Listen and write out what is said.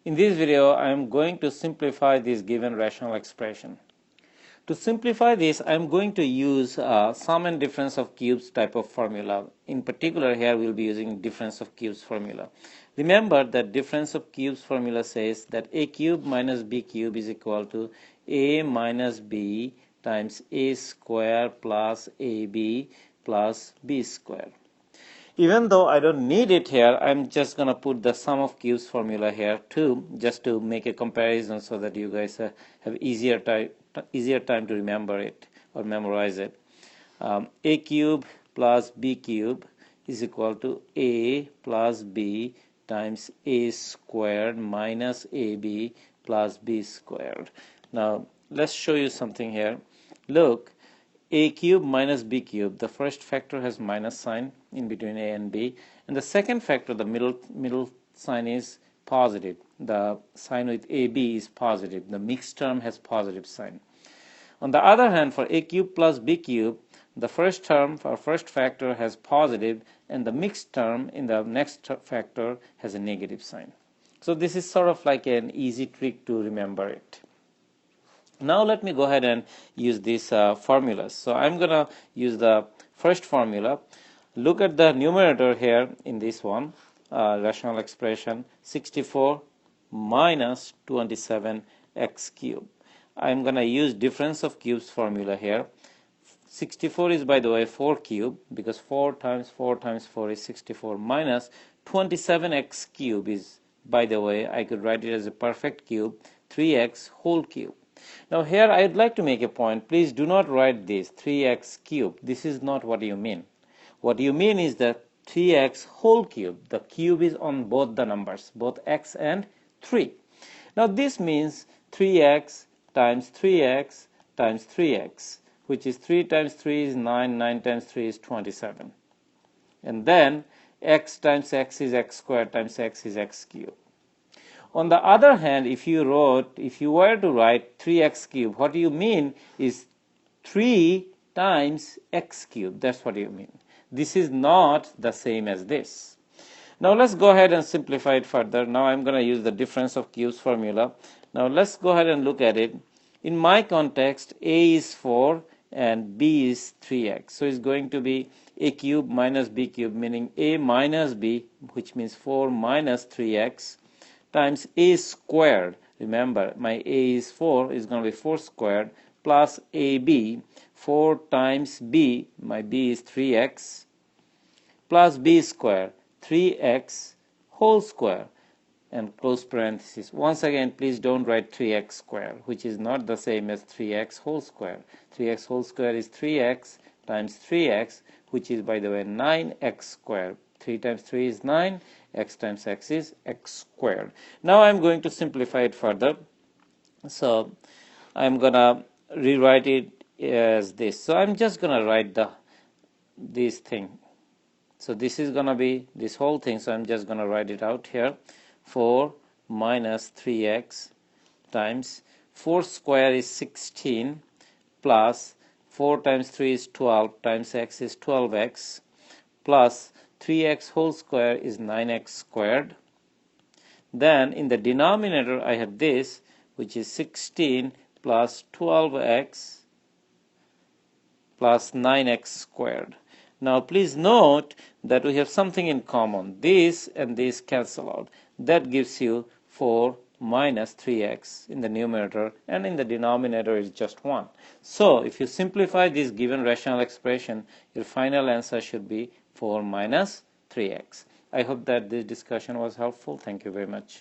In this video, I am going to simplify this given rational expression. To simplify this, I am going to use sum and difference of cubes type of formula. In particular, here we will be using difference of cubes formula. Remember that difference of cubes formula says that a cube minus b cube is equal to a minus b times a square plus ab plus b square. Even though I don't need it here, I'm just going to put the sum of cubes formula here too, just to make a comparison so that you guys have easier time to remember it or memorize it. A cube plus b cube is equal to a plus b times a squared minus ab plus b squared. Now let's show you something here. Look, a cube minus b cube, the first factor has minus sign in between a and b, and the second factor, the middle sign, is positive. The sign with ab is positive. The mixed term has positive sign. On the other hand, for a cube plus b cube, the first term or first factor has positive, and the mixed term in the next factor has a negative sign. So this is sort of like an easy trick to remember it. Now let me go ahead and use these formulas. So I'm going to use the first formula. Look at the numerator here in this one, rational expression 64 minus 27x cubed. I'm going to use difference of cubes formula here. 64 is, by the way, 4 cube, because 4 times 4 times 4 is 64, minus 27x cube is, by the way, I could write it as a perfect cube, 3x whole cube. Now here I would like to make a point. Please do not write this 3x cube. This is not what you mean. What you mean is that 3x whole cube. The cube is on both the numbers, both x and 3. Now this means 3x times 3x times 3x, which is 3 times 3 is 9, 9 times 3 is 27. And then x times x is x squared times x is x cubed. On the other hand, if you were to write 3x cubed, what you mean is 3 times x cubed. That's what you mean. This is not the same as this. Now let's go ahead and simplify it further. Now I'm going to use the difference of cubes formula. Now let's go ahead and look at it. In my context, a is 4 and b is 3x. So it's going to be a cube minus b cube, meaning a minus b, which means 4 minus 3x, times a squared. Remember, my a is 4, is going to be 4 squared, plus ab, 4 times b, my b is 3x, plus b squared, 3x whole square, and close parenthesis. Once again, please don't write 3x squared, which is not the same as 3x whole square. 3x whole square is 3x times 3x, which is, by the way, 9x squared. 3 times 3 is 9, x times x is x squared. Now I'm going to simplify it further. So I'm going to rewrite it as this. So I'm just going to write this thing. So this is going to be this whole thing. So I'm just going to write it out here. 4 minus 3x times 4 square is 16 plus 4 times 3 is 12 times x is 12x plus 3x whole square is 9x squared. Then in the denominator I have this, which is 16 plus 12x plus 9x squared. Now please note that we have something in common. This and this cancel out. That gives you 4 minus 3x in the numerator, and in the denominator is just 1. So if you simplify this given rational expression, your final answer should be 4 minus 3x. I hope that this discussion was helpful. Thank you very much.